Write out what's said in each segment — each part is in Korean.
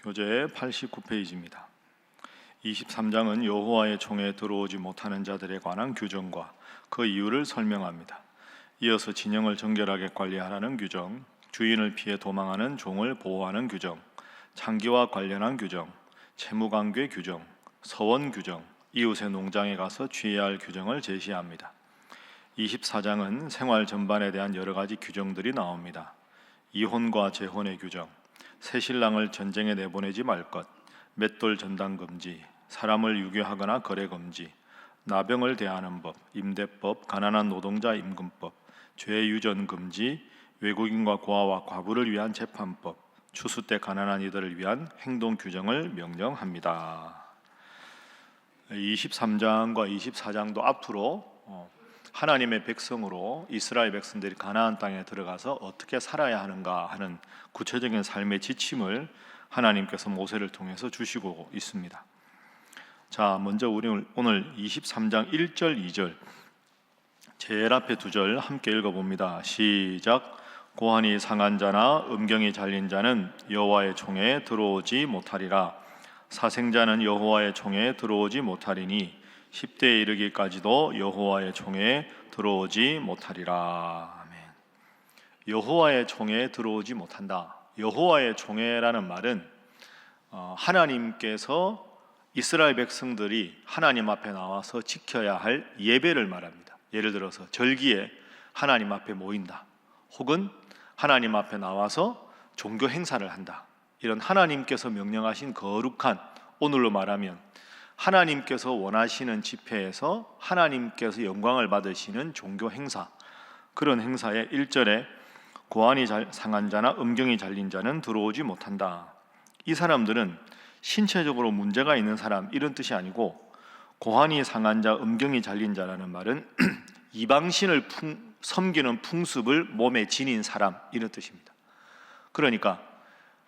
교재 89페이지입니다. 23장은 여호와의 총에 들어오지 못하는 자들에 관한 규정과 그 이유를 설명합니다. 이어서 진영을 정결하게 관리하라는 규정, 주인을 피해 도망하는 종을 보호하는 규정, 창기와 관련한 규정, 채무관계 규정, 서원 규정, 이웃의 농장에 가서 취해야 할 규정을 제시합니다. 24장은 생활 전반에 대한 여러 가지 규정들이 나옵니다. 이혼과 재혼의 규정, 새신랑을 전쟁에 내보내지 말 것, 맷돌 전당 금지, 사람을 유괴하거나 거래 금지, 나병을 대하는 법, 임대법, 가난한 노동자 임금법, 죄 유전 금지, 외국인과 고아와 과부를 위한 재판법, 추수 때 가난한 이들을 위한 행동 규정을 명령합니다. 23장과 24장도 앞으로 하나님의 백성으로 이스라엘 백성들이 가나안 땅에 들어가서 어떻게 살아야 하는가 하는 구체적인 삶의 지침을 하나님께서 모세를 통해서 주시고 있습니다. 자, 먼저 우리 오늘 23장 1절, 2절 제일 앞에 두 절 함께 읽어봅니다. 시작. 고환이 상한 자나 음경이 잘린 자는 여호와의 총에 들어오지 못하리라. 사생자는 여호와의 총에 들어오지 못하리니 10대에 이르기까지도 여호와의 총에 들어오지 못하리라. 아멘. 여호와의 총에 들어오지 못한다. 여호와의 총회라는 말은 하나님께서 이스라엘 백성들이 하나님 앞에 나와서 지켜야 할 예배를 말합니다. 예를 들어서 절기에 하나님 앞에 모인다, 혹은 하나님 앞에 나와서 종교 행사를 한다. 이런 하나님께서 명령하신 거룩한, 오늘로 말하면 하나님께서 원하시는 집회에서 하나님께서 영광을 받으시는 종교 행사, 그런 행사에 1절에 고환이 상한 자나 음경이 잘린 자는 들어오지 못한다. 이 사람들은 신체적으로 문제가 있는 사람, 이런 뜻이 아니고, 고환이 상한 자, 음경이 잘린 자라는 말은 이방신을 섬기는 풍습을 몸에 지닌 사람, 이런 뜻입니다. 그러니까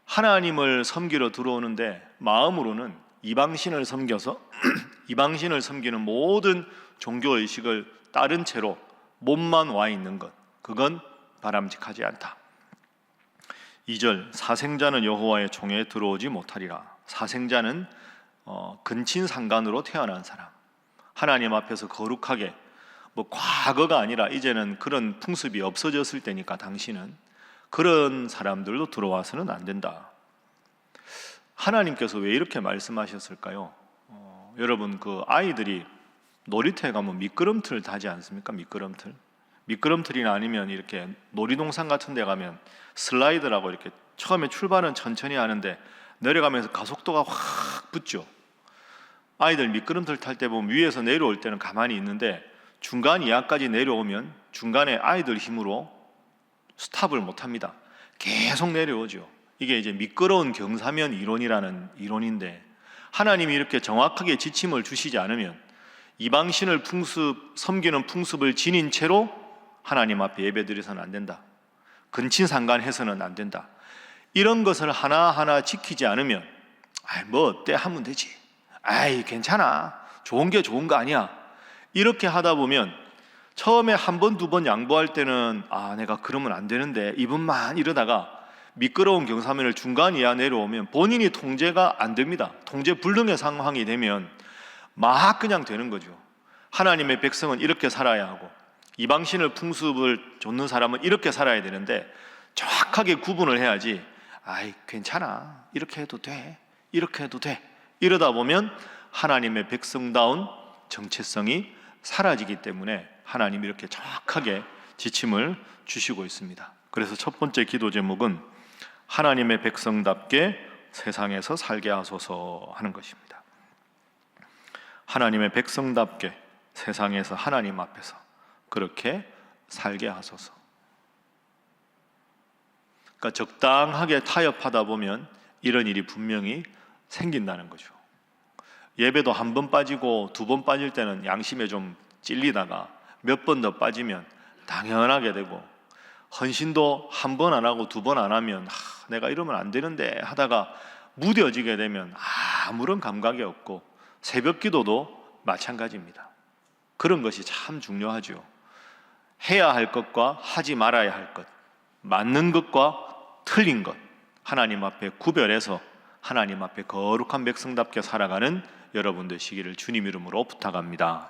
하나님을 섬기러 들어오는데 마음으로는 이방신을 섬겨서 이방신을 섬기는 모든 종교의식을 따른 채로 몸만 와 있는 것, 그건 바람직하지 않다. 2절, 사생자는 여호와의 총에 들어오지 못하리라. 사생자는 근친상간으로 태어난 사람, 하나님 앞에서 거룩하게, 과거가 아니라 이제는 그런 풍습이 없어졌을 때니까 당신은 그런 사람들도 들어와서는 안 된다. 하나님께서 왜 이렇게 말씀하셨을까요? 여러분, 그 아이들이 놀이터에 가면 미끄럼틀을 타지 않습니까? 미끄럼틀이나 아니면 이렇게 놀이동산 같은 데 가면 슬라이드라고, 이렇게 처음에 출발은 천천히 하는데 내려가면서 가속도가 확 붙죠. 아이들 미끄럼틀 탈 때 보면 위에서 내려올 때는 가만히 있는데 중간 이하까지 내려오면 중간에 아이들 힘으로 스탑을 못합니다. 계속 내려오죠. 이게 이제 미끄러운 경사면 이론이라는 이론인데, 하나님이 이렇게 정확하게 지침을 주시지 않으면 이방신을 섬기는 풍습을 지닌 채로 하나님 앞에 예배드려서는 안 된다. 근친상간해서는 안 된다. 이런 것을 하나하나 지키지 않으면 어때 하면 되지, 괜찮아, 좋은 게 좋은 거 아니야, 이렇게 하다 보면 처음에 한 번, 두 번 양보할 때는 내가 그러면 안 되는데 이분만, 이러다가 미끄러운 경사면을 중간 이하 내려오면 본인이 통제가 안 됩니다. 통제 불능의 상황이 되면 막 그냥 되는 거죠. 하나님의 백성은 이렇게 살아야 하고 이방신을 풍습을 좇는 사람은 이렇게 살아야 되는데 정확하게 구분을 해야지, 괜찮아, 이렇게 해도 돼, 이렇게 해도 돼, 이러다 보면 하나님의 백성다운 정체성이 사라지기 때문에 하나님이 이렇게 정확하게 지침을 주시고 있습니다. 그래서 첫 번째 기도 제목은 하나님의 백성답게 세상에서 살게 하소서 하는 것입니다. 하나님의 백성답게 세상에서 하나님 앞에서 그렇게 살게 하소서. 그러니까 적당하게 타협하다 보면 이런 일이 분명히 생긴다는 거죠. 예배도 한 번 빠지고 두 번 빠질 때는 양심에 좀 찔리다가 몇 번 더 빠지면 당연하게 되고, 헌신도 한 번 안 하고 두 번 안 하면 내가 이러면 안 되는데 하다가 무뎌지게 되면 아무런 감각이 없고, 새벽 기도도 마찬가지입니다. 그런 것이 참 중요하죠. 해야 할 것과 하지 말아야 할 것, 맞는 것과 틀린 것, 하나님 앞에 구별해서 하나님 앞에 거룩한 백성답게 살아가는 여러분 되시기를 주님 이름으로 부탁합니다.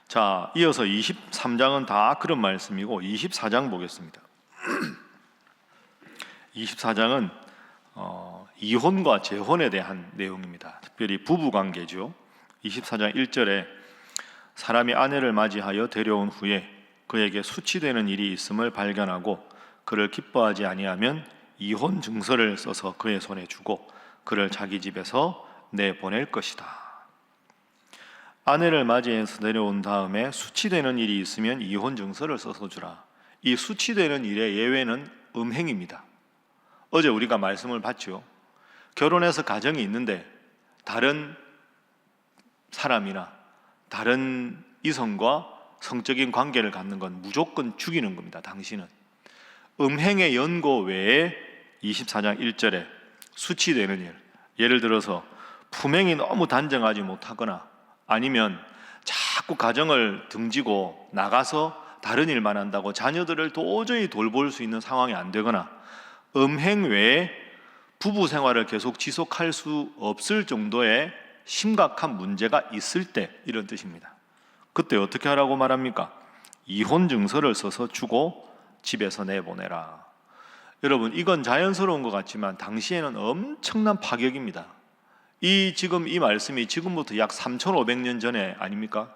자, 이어서 23장은 다 그런 말씀이고 24장 보겠습니다. 24장은 이혼과 재혼에 대한 내용입니다. 특별히 부부관계죠. 24장 1절에 사람이 아내를 맞이하여 데려온 후에 그에게 수치되는 일이 있음을 발견하고 그를 기뻐하지 아니하면 이혼 증서를 써서 그의 손에 주고 그를 자기 집에서 내보낼 것이다. 아내를 맞이해서 데려온 다음에 수치되는 일이 있으면 이혼 증서를 써서 주라. 이 수치되는 일의 예외는 음행입니다. 어제 우리가 말씀을 봤죠. 결혼해서 가정이 있는데 다른 사람이나 다른 이성과 성적인 관계를 갖는 건 무조건 죽이는 겁니다. 당신은 음행의 연고 외에 24장 1절에 수치되는 일, 예를 들어서 품행이 너무 단정하지 못하거나 아니면 자꾸 가정을 등지고 나가서 다른 일만 한다고 자녀들을 도저히 돌볼 수 있는 상황이 안 되거나 음행 외에 부부 생활을 계속 지속할 수 없을 정도의 심각한 문제가 있을 때 이런 뜻입니다. 그때 어떻게 하라고 말합니까? 이혼 증서를 써서 주고 집에서 내보내라. 여러분, 이건 자연스러운 것 같지만 당시에는 엄청난 파격입니다. 지금 이 말씀이 지금부터 약 3,500년 전에 아닙니까?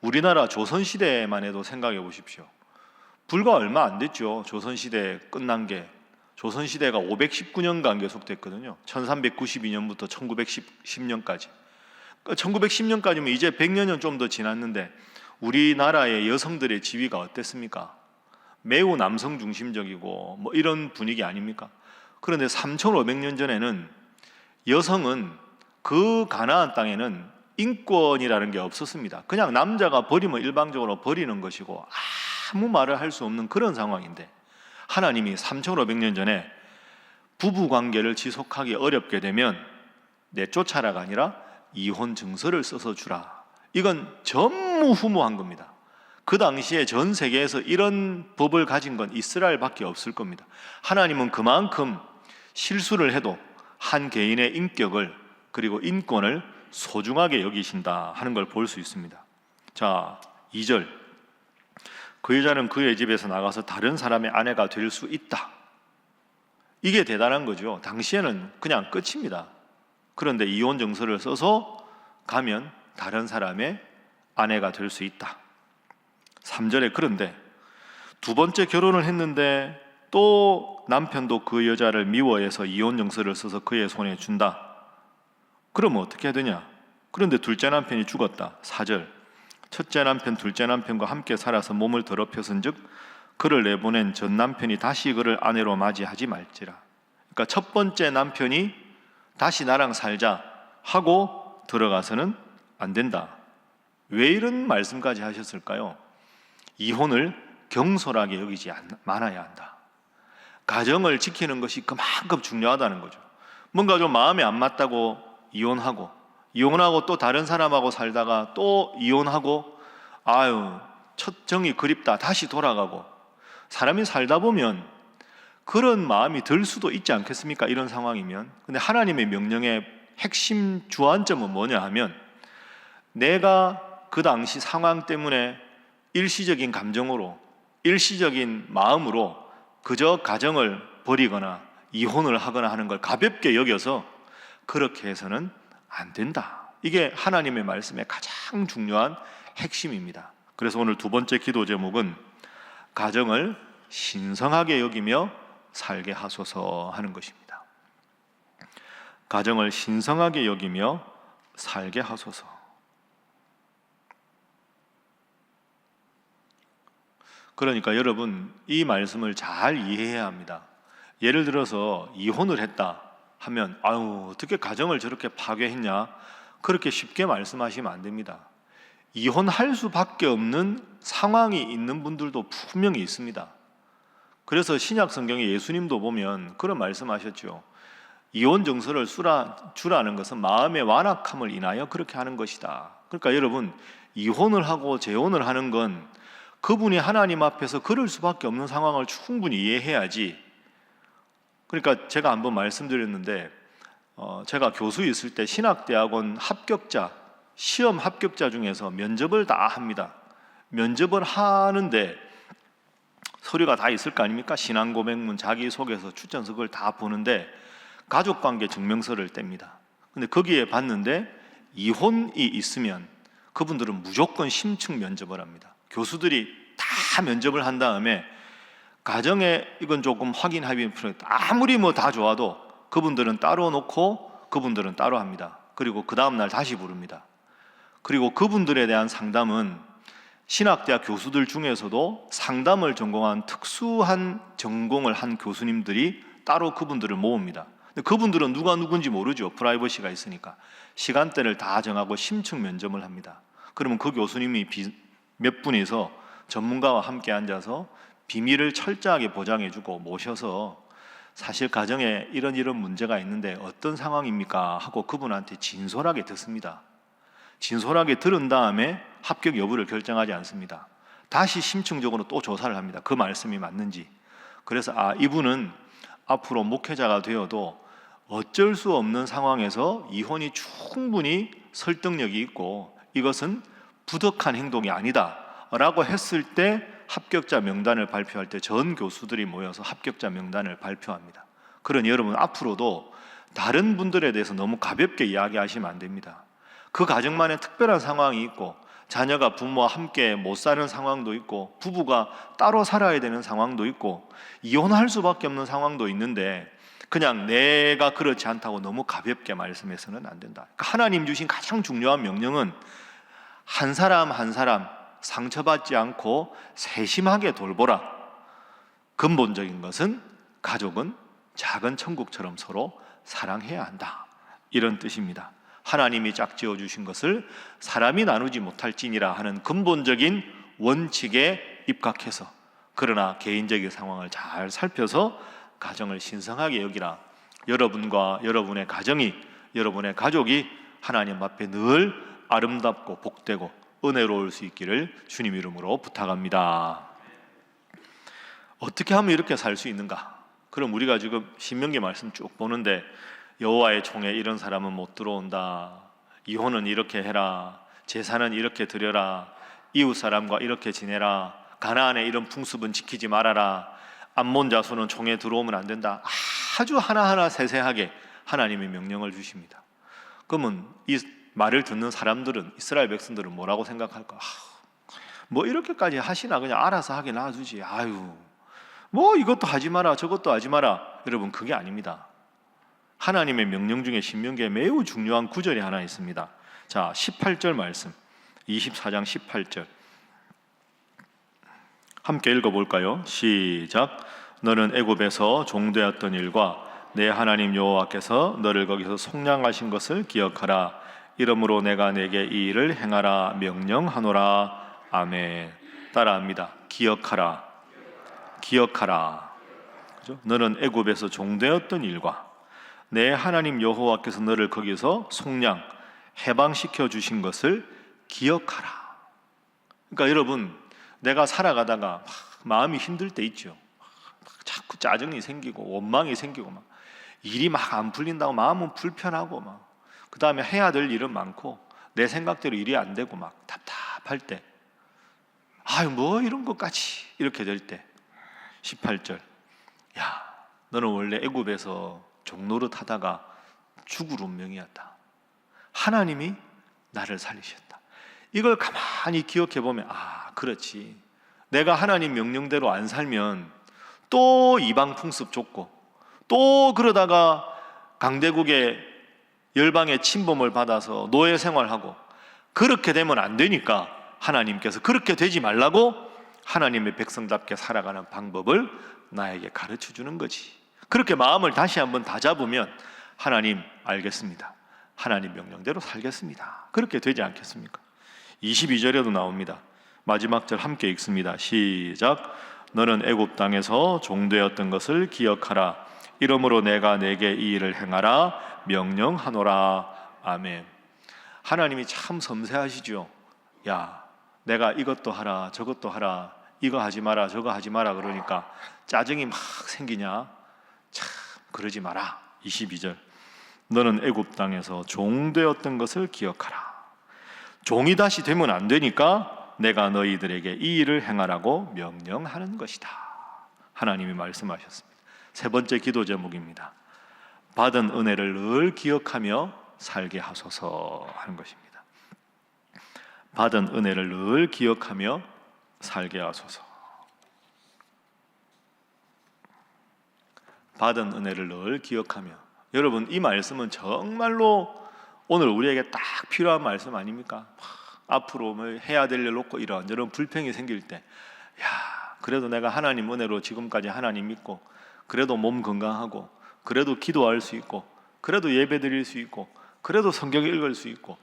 우리나라 조선시대만 해도 생각해 보십시오. 불과 얼마 안 됐죠. 조선시대 끝난 게. 조선시대가 519년간 계속됐거든요. 1392년부터 1910년까지. 1910년까지면 이제 100여 년 좀 더 지났는데 우리나라의 여성들의 지위가 어땠습니까? 매우 남성 중심적이고 뭐 이런 분위기 아닙니까? 그런데 3,500년 전에는 여성은 그 가나안 땅에는 인권이라는 게 없었습니다. 그냥 남자가 버리면 일방적으로 버리는 것이고 아무 말을 할 수 없는 그런 상황인데 하나님이 3,500년 전에 부부관계를 지속하기 어렵게 되면 내쫓아라가 아니라 이혼 증서를 써서 주라. 이건 전무후무한 겁니다. 그 당시에 전 세계에서 이런 법을 가진 건 이스라엘밖에 없을 겁니다. 하나님은 그만큼 실수를 해도 한 개인의 인격을 그리고 인권을 소중하게 여기신다 하는 걸 볼 수 있습니다. 자, 2절 그 여자는 그의 집에서 나가서 다른 사람의 아내가 될 수 있다. 이게 대단한 거죠. 당시에는 그냥 끝입니다. 그런데 이혼 증서를 써서 가면 다른 사람의 아내가 될 수 있다. 3절에 그런데 두 번째 결혼을 했는데 또 남편도 그 여자를 미워해서 이혼 증서를 써서 그의 손에 준다. 그러면 어떻게 해야 되냐? 그런데 둘째 남편이 죽었다. 4절 첫째 남편, 둘째 남편과 함께 살아서 몸을 더럽혔은즉 그를 내보낸 전 남편이 다시 그를 아내로 맞이하지 말지라. 그러니까 첫 번째 남편이 다시 나랑 살자 하고 들어가서는 안 된다. 왜 이런 말씀까지 하셨을까요? 이혼을 경솔하게 여기지 말아야 한다. 가정을 지키는 것이 그만큼 중요하다는 거죠. 뭔가 좀 마음에 안 맞다고 이혼하고 또 다른 사람하고 살다가 또 이혼하고 첫 정이 그립다 다시 돌아가고 사람이 살다 보면 그런 마음이 들 수도 있지 않겠습니까? 이런 상황이면. 근데 하나님의 명령의 핵심 주안점은 뭐냐 하면 내가 그 당시 상황 때문에 일시적인 감정으로 일시적인 마음으로 그저 가정을 버리거나 이혼을 하거나 하는 걸 가볍게 여겨서 그렇게 해서는 안 된다. 이게 하나님의 말씀의 가장 중요한 핵심입니다. 그래서 오늘 두 번째 기도 제목은 가정을 신성하게 여기며 살게 하소서 하는 것입니다. 가정을 신성하게 여기며 살게 하소서. 그러니까 여러분 이 말씀을 잘 이해해야 합니다. 예를 들어서 이혼을 했다 하면 어떻게 가정을 저렇게 파괴했냐 그렇게 쉽게 말씀하시면 안 됩니다. 이혼할 수밖에 없는 상황이 있는 분들도 분명히 있습니다. 그래서 신약 성경에 예수님도 보면 그런 말씀하셨죠. 이혼 증서를 주라는 것은 마음의 완악함을 인하여 그렇게 하는 것이다. 그러니까 여러분 이혼을 하고 재혼을 하는 건 그분이 하나님 앞에서 그럴 수밖에 없는 상황을 충분히 이해해야지 그러니까 제가 한번 말씀드렸는데 제가 교수 있을 때 신학대학원 합격자, 시험 합격자 중에서 면접을 다 합니다. 면접을 하는데 서류가 다 있을 거 아닙니까? 신앙고백문, 자기소개서, 추천서 그걸 다 보는데 가족관계 증명서를 뗍니다. 근데 거기에 봤는데 이혼이 있으면 그분들은 무조건 심층 면접을 합니다. 교수들이 다 면접을 한 다음에 가정에 이건 조금 확인하기 필요했다. 아무리 뭐 다 좋아도 그분들은 따로 놓고 그분들은 따로 합니다. 그리고 그 다음날 다시 부릅니다. 그리고 그분들에 대한 상담은 신학대학 교수들 중에서도 상담을 전공한 특수한 전공을 한 교수님들이 따로 그분들을 모읍니다. 근데 그분들은 누가 누군지 모르죠. 프라이버시가 있으니까. 시간대를 다 정하고 심층 면접을 합니다. 그러면 그 교수님이 몇 분이서 전문가와 함께 앉아서 비밀을 철저하게 보장해주고 모셔서 사실 가정에 이런 문제가 있는데 어떤 상황입니까? 하고 그분한테 진솔하게 듣습니다. 진솔하게 들은 다음에 합격 여부를 결정하지 않습니다. 다시 심층적으로 또 조사를 합니다. 그 말씀이 맞는지. 그래서 이분은 앞으로 목회자가 되어도 어쩔 수 없는 상황에서 이혼이 충분히 설득력이 있고 이것은 부덕한 행동이 아니다 라고 했을 때 합격자 명단을 발표할 때 전 교수들이 모여서 합격자 명단을 발표합니다. 그러니 여러분 앞으로도 다른 분들에 대해서 너무 가볍게 이야기하시면 안 됩니다. 그 가정만의 특별한 상황이 있고 자녀가 부모와 함께 못 사는 상황도 있고 부부가 따로 살아야 되는 상황도 있고 이혼할 수밖에 없는 상황도 있는데 그냥 내가 그렇지 않다고 너무 가볍게 말씀해서는 안 된다. 그러니까 하나님 주신 가장 중요한 명령은 한 사람 한 사람 상처받지 않고 세심하게 돌보라. 근본적인 것은 가족은 작은 천국처럼 서로 사랑해야 한다. 이런 뜻입니다. 하나님이 짝지어 주신 것을 사람이 나누지 못할지니라 하는 근본적인 원칙에 입각해서 그러나 개인적인 상황을 잘 살펴서 가정을 신성하게 여기라. 여러분과 여러분의 가정이, 여러분의 가족이 하나님 앞에 늘 아름답고 복되고 은혜로울 수 있기를 주님 이름으로 부탁합니다. 어떻게 하면 이렇게 살 수 있는가? 그럼 우리가 지금 신명기 말씀 쭉 보는데 여호와의 총에 이런 사람은 못 들어온다. 이혼은 이렇게 해라. 제사는 이렇게 드려라. 이웃 사람과 이렇게 지내라. 가나안의 이런 풍습은 지키지 말아라. 암몬 자손은 총에 들어오면 안 된다. 아주 하나하나 세세하게 하나님의 명령을 주십니다. 그러면 이 말을 듣는 사람들은, 이스라엘 백성들은 뭐라고 생각할까? 뭐 이렇게까지 하시나? 그냥 알아서 하게 놔두지. 뭐 이것도 하지 마라 저것도 하지 마라. 여러분 그게 아닙니다. 하나님의 명령 중에 신명기에 매우 중요한 구절이 하나 있습니다. 자, 18절 말씀, 24장 18절 함께 읽어볼까요? 시작. 너는 애굽에서 종되었던 일과 내 하나님 여호와께서 너를 거기서 속량하신 것을 기억하라. 이러므로 내가 내게 이 일을 행하라 명령하노라. 아멘. 따라합니다. 기억하라. 기억하라. 그죠? 너는 애굽에서 종되었던 일과 내 하나님 여호와께서 너를 거기서 속량, 해방시켜 주신 것을 기억하라. 그러니까 여러분, 내가 살아가다가 마음이 힘들 때 있죠. 자꾸 짜증이 생기고 원망이 생기고 막 일이 막 안 풀린다고 마음은 불편하고 막 그 다음에 해야 될 일은 많고 내 생각대로 일이 안 되고 막 답답할 때, 뭐 이런 것까지 이렇게 될 때 18절, 야, 너는 원래 애굽에서 종노릇 하다가 죽을 운명이었다. 하나님이 나를 살리셨다. 이걸 가만히 기억해 보면 그렇지. 내가 하나님 명령대로 안 살면 또 이방 풍습 쫓고 또 그러다가 강대국의 열방의 침범을 받아서 노예 생활하고 그렇게 되면 안 되니까 하나님께서 그렇게 되지 말라고 하나님의 백성답게 살아가는 방법을 나에게 가르쳐 주는 거지. 그렇게 마음을 다시 한번 다잡으면 하나님 알겠습니다. 하나님 명령대로 살겠습니다. 그렇게 되지 않겠습니까? 22절에도 나옵니다. 마지막 절 함께 읽습니다. 시작. 너는 애굽 땅에서 종되었던 것을 기억하라. 이러므로 내가 내게 이 일을 행하라 명령하노라. 아멘. 하나님이 참 섬세하시죠. 야, 내가 이것도 하라 저것도 하라, 이거 하지 마라 저거 하지 마라 그러니까 짜증이 막 생기냐? 참 그러지 마라. 22절. 너는 애굽 땅에서 종되었던 것을 기억하라. 종이 다시 되면 안 되니까 내가 너희들에게 이 일을 행하라고 명령하는 것이다. 하나님이 말씀하셨습니다. 세 번째 기도 제목입니다. 받은 은혜를 늘 기억하며 살게 하소서 하는 것입니다. 받은 은혜를 늘 기억하며 살게 하소서. 받은 은혜를 늘 기억하며. 여러분, 이 말씀은 정말로 오늘 우리에게 딱 필요한 말씀 아닙니까? 앞으로 뭐 해야 될 일 놓고 이런 불평이 생길 때, 그래도 내가 하나님 은혜로 지금까지 하나님 믿고, 그래도 몸 건강하고, 그래도 기도할 수 있고, 그래도 예배 드릴 수 있고, 그래도 성경 읽을 수 있고,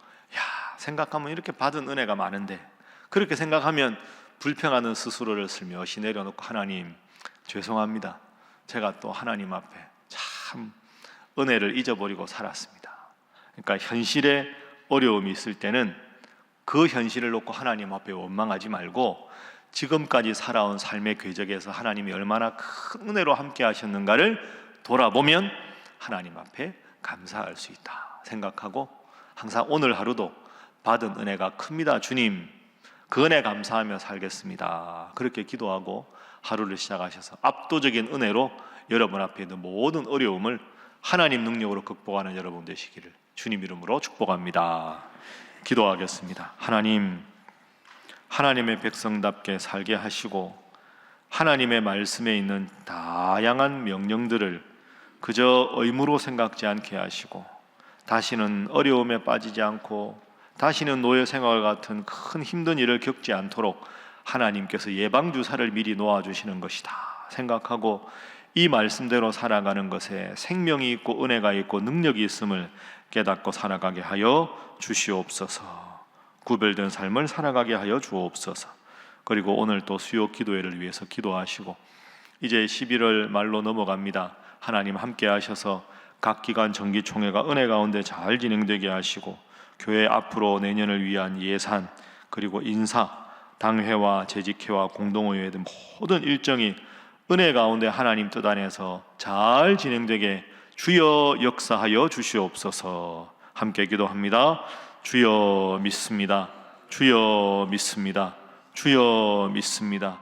생각하면 이렇게 받은 은혜가 많은데, 그렇게 생각하면 불평하는 스스로를 슬며시 내려놓고, 하나님 죄송합니다. 제가 또 하나님 앞에 참 은혜를 잊어버리고 살았습니다. 그러니까 현실에 어려움이 있을 때는 그 현실을 놓고 하나님 앞에 원망하지 말고, 지금까지 살아온 삶의 궤적에서 하나님이 얼마나 큰 은혜로 함께 하셨는가를 돌아보면 하나님 앞에 감사할 수 있다 생각하고, 항상 오늘 하루도 받은 은혜가 큽니다. 주님, 그 은혜 감사하며 살겠습니다. 그렇게 기도하고 하루를 시작하셔서 압도적인 은혜로 여러분 앞에 있는 모든 어려움을 하나님 능력으로 극복하는 여러분 되시기를 주님 이름으로 축복합니다. 기도하겠습니다. 하나님, 하나님의 백성답게 살게 하시고 하나님의 말씀에 있는 다양한 명령들을 그저 의무로 생각지 않게 하시고, 다시는 어려움에 빠지지 않고 다시는 노예 생활 같은 큰 힘든 일을 겪지 않도록 하나님께서 예방주사를 미리 놓아주시는 것이다 생각하고, 이 말씀대로 살아가는 것에 생명이 있고 은혜가 있고 능력이 있음을 깨닫고 살아가게 하여 주시옵소서. 구별된 삶을 살아가게 하여 주옵소서. 그리고 오늘 또 수요 기도회를 위해서 기도하시고, 이제 11월 말로 넘어갑니다. 하나님 함께 하셔서 각 기관 정기총회가 은혜 가운데 잘 진행되게 하시고, 교회 앞으로 내년을 위한 예산, 그리고 인사, 당회와 재직회와 공동의회 등 모든 일정이 은혜 가운데 하나님 뜻 안에서 잘 진행되게 주여 역사하여 주시옵소서. 함께 기도합니다. 주여 믿습니다. 주여 믿습니다. 주여 믿습니다.